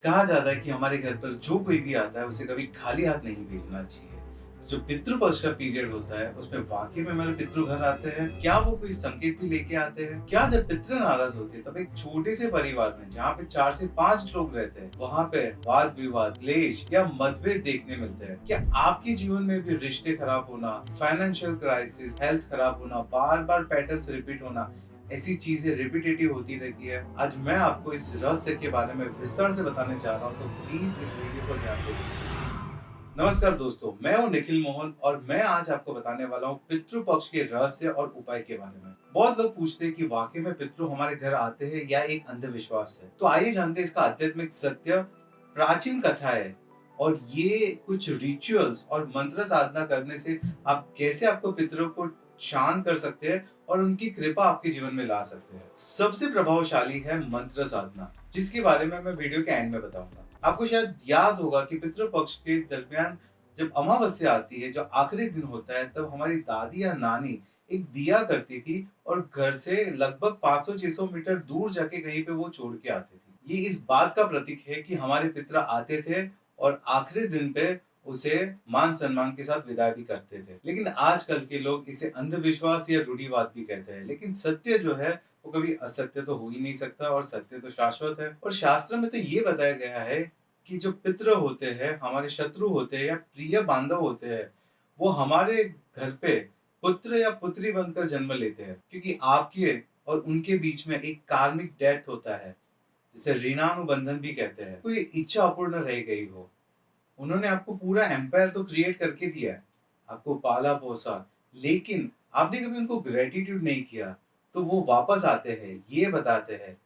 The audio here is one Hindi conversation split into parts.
कहा जाता है कि हमारे घर पर जो कोई भी आता है उसे कभी खाली हाथ नहीं भेजना चाहिए। जो पितृपक्ष का पीरियड होता है उसमें वाकई में हमारे पितृ घर आते हैं, क्या वो कोई संकेत भी लेके आते हैं? क्या जब पितृ नाराज होते हैं तब एक छोटे से परिवार में जहाँ पे 4 से 5 लोग रहते हैं वहाँ पे वाद विवाद, क्लेश या मतभेद देखने मिलते हैं? क्या आपके जीवन में भी रिश्ते खराब होना, फाइनेंशियल क्राइसिस, हेल्थ खराब होना, बार बार पैटर्न्स रिपीट होना, ऐसी चीजें रिपीटेटिव होती रहती है? आज मैं आपको इस रहस्य के बारे में विस्तार से बताने जा रहा हूँ, तो प्लीज इस वीडियो को ध्यान से देखिए। नमस्कार दोस्तों, मैं हूं निखिल मोहन और मैं आज आपको बताने वाला हूं पितृपक्ष के रहस्य और उपाय के बारे में। बहुत लोग पूछते हैं कि वाकई में पितृ हमारे घर आते हैं या एक अंधविश्वास है। तो आइए जानते हैं इसका आध्यात्मिक सत्य, प्राचीन कथा है और ये कुछ रिचुअल्स और मंत्र साधना करने से आप कैसे आपको पितरों को शांत कर सकते हैं और उनकी कृपा आपके जीवन में ला सकते हैं। सबसे प्रभावशाली है मंत्र साधना, जिसके बारे में मैं वीडियो के एंड में बताऊंगा। आपको शायद याद होगा कि पितृपक्ष के दरमियान जब अमावस्या आती है, जो आखिरी दिन होता है, तब हमारी दादी या नानी एक दिया करती थी और घर से लगभग 500-600 मीटर दूर जाके कहीं पे वो छोड़ के आती थी। ये इस बात का प्रतीक है कि हमारे पितर आते थे और आखिरी दिन पे उसे मान सम्मान के साथ विदाई भी करते थे। लेकिन आजकल के लोग इसे अंधविश्वास या रूढ़िवाद भी कहते हैं, लेकिन सत्य जो है वो कभी असत्य तो हो ही नहीं सकता और सत्य तो शाश्वत है। और शास्त्र में तो ये बताया गया है कि जो पितृ होते हैं, हमारे शत्रु होते हैं या प्रिय बांधव होते हैं, वो हमारे घर पे पुत्र या पुत्री बनकर जन्म लेते हैं, क्योंकि आपके और उनके बीच में एक कार्मिक डेट होता है, जिसे ऋणानुबंधन भी कहते हैं। कोई इच्छा अपूर्ण रह गई हो, उन्होंने आपको पूरा एम्पायर तो क्रिएट करके दिया है, आपको पाला पोसा, लेकिन आपने कभी उनको ग्रेटिट्यूड नहीं किया। तो वो वापस आते हैं, ये बताते हैं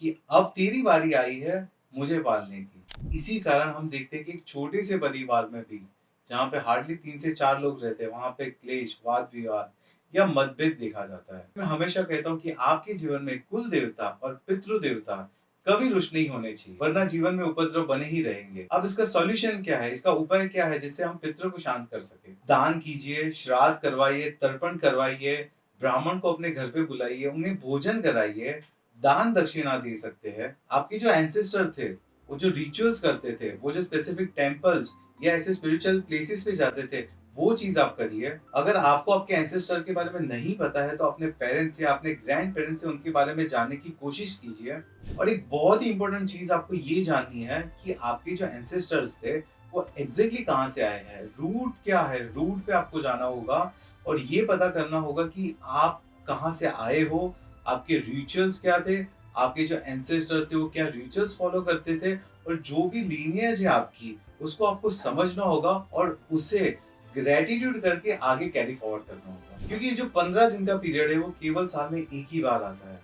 कि अब तेरी बारी आई है मुझे पालने की। इसी कारण हम देखते हैं कि एक छोटे से परिवार में भी, जहाँ पे हार्डली 3 से 4 लोग रहते हैं, वहाँ पे क्लेश, वाद विवाद या मतभेद देखा जाता है। मैं हमेशा कहता हूँ कि आपके जीवन में कुल देवता और पितृ देवता कभी रुष्ट नहीं होने चाहिए, वरना जीवन में उपद्रव बने ही रहेंगे। अब इसका सॉल्यूशन क्या है, इसका उपाय क्या है जिससे हम पितरों को शांत कर सके? दान कीजिए, श्राद्ध करवाइए, तर्पण करवाइए, ब्राह्मण को अपने घर पे बुलाइए, उन्हें भोजन कराइए, दान दक्षिणा दे सकते हैं। आपके जो एंसेस्टर थे, वो जो रिचुअल्स करते थे, वो जो स्पेसिफिक टेम्पल्स या ऐसे स्पिरिचुअल प्लेसेस पे जाते थे, वो चीज आप करिए। अगर आपको आपके एंसेस्टर के बारे में नहीं पता है तो अपने पेरेंट्स या अपने ग्रैंड पेरेंट्स से उनके बारे में जानने की कोशिश कीजिए। और एक बहुत ही इंपॉर्टेंट चीज आपको ये जाननी है कि आपके जो एंसेस्टर्स थे वो एग्जैक्टली कहाँ से आए हैं, रूट क्या है, रूट पे आपको जाना होगा और ये पता करना होगा कि आप कहाँ से आए हो, आपके रिचुअल्स क्या थे, आपके जो एंसेस्टर्स थे वो क्या रिचुअल्स फॉलो करते थे, और जो भी लीनियज है आपकी, उसको आपको समझना होगा और उसे ग्रेटिट्यूड करके आगे कैरी फॉरवर्ड करना होगा। क्योंकि जो 15 दिन का पीरियड है वो केवल साल में एक ही बार आता है।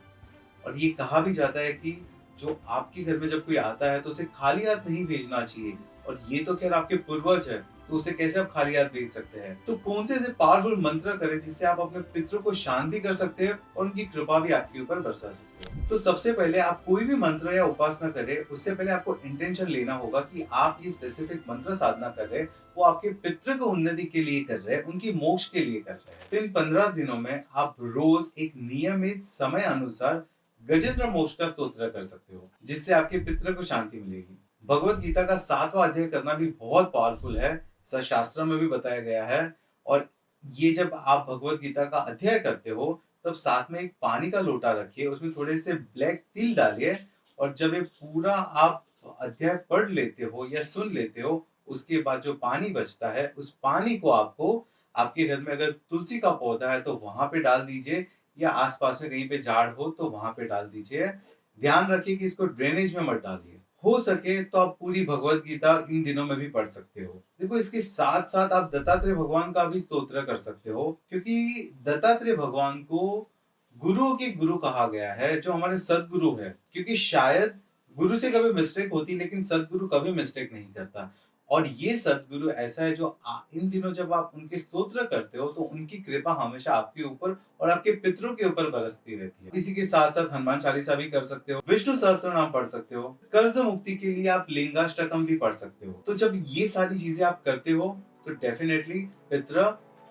और ये कहा भी जाता है कि जो आपके घर में जब कोई आता है तो उसे खाली हाथ नहीं भेजना चाहिए। और ये तो खैर आपके पूर्वज है, तो उसे कैसे आप खाली हाथ भेज सकते हैं? तो कौन से ऐसे पावरफुल मंत्र करें जिससे आप अपने पितरों को शांत भी कर सकते हैं और उनकी कृपा भी आपके ऊपर बरसा सकते हैं? तो सबसे पहले आप कोई भी मंत्र या उपासना करें, उससे पहले आपको इंटेंशन लेना होगा कि आप ये स्पेसिफिक मंत्र साधना कर रहे हैं, वो आपके पितृ को उन्नति के लिए कर रहे हैं, उनकी मोक्ष के लिए कर रहे हैं। तो इन 15 दिनों में आप रोज एक नियमित समय अनुसार गजेंद्र मोक्ष का स्तोत्र कर सकते हो, जिससे आपके पितृ को शांति मिलेगी। भगवत गीता का 7वां अध्याय करना भी बहुत पावरफुल है, ऐसा शास्त्रों में भी बताया गया है। और ये जब आप भगवत गीता का अध्ययन करते हो तब साथ में एक पानी का लोटा रखिए, उसमें थोड़े से ब्लैक तिल डालिए, और जब ये पूरा आप अध्याय पढ़ लेते हो या सुन लेते हो, उसके बाद जो पानी बचता है उस पानी को आपको आपके घर में अगर तुलसी का पौधा है तो वहां पे डाल दीजिए, या आसपास में कहीं पे झाड़ हो तो वहां पे डाल दीजिए। ध्यान रखिए कि इसको ड्रेनेज में मत डालिए। हो सके तो आप पूरी भगवत गीता इन दिनों में भी पढ़ सकते हो। देखो, इसके साथ साथ आप दत्तात्रेय भगवान का भी स्तोत्र कर सकते हो, क्योंकि दत्तात्रेय भगवान को गुरुओं के गुरु कहा गया है, जो हमारे सदगुरु है। क्योंकि शायद गुरु से कभी मिस्टेक होती, लेकिन सदगुरु कभी मिस्टेक नहीं करता। और ये सदगुरु ऐसा है जो इन दिनों जब आप उनके स्तोत्र करते हो तो उनकी कृपा हमेशा आपके ऊपर और आपके पितरों के ऊपर बरसती रहती है। इसी के साथ साथ हनुमान चालीसा भी कर सकते हो, विष्णु सहस्त्र नाम पढ़ सकते हो, कर्ज मुक्ति के लिए आप लिंगाष्टकम भी पढ़ सकते हो। तो जब ये सारी चीजें आप करते हो तो डेफिनेटली पितर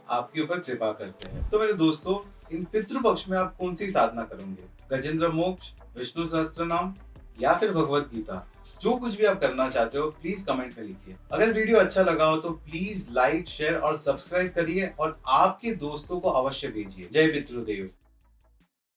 आपके ऊपर कृपा करते हैं। तो मेरे दोस्तों, इन पितृ पक्ष में आप कौन सी साधना करोगे? गजेंद्र मोक्ष, विष्णु सहस्त्र नाम या फिर भगवत गीता? जो कुछ भी आप करना चाहते हो प्लीज कमेंट में लिखिए। अगर वीडियो अच्छा लगा हो तो प्लीज लाइक, शेयर और सब्सक्राइब करिए और आपके दोस्तों को अवश्य भेजिए। जय पितृदेव।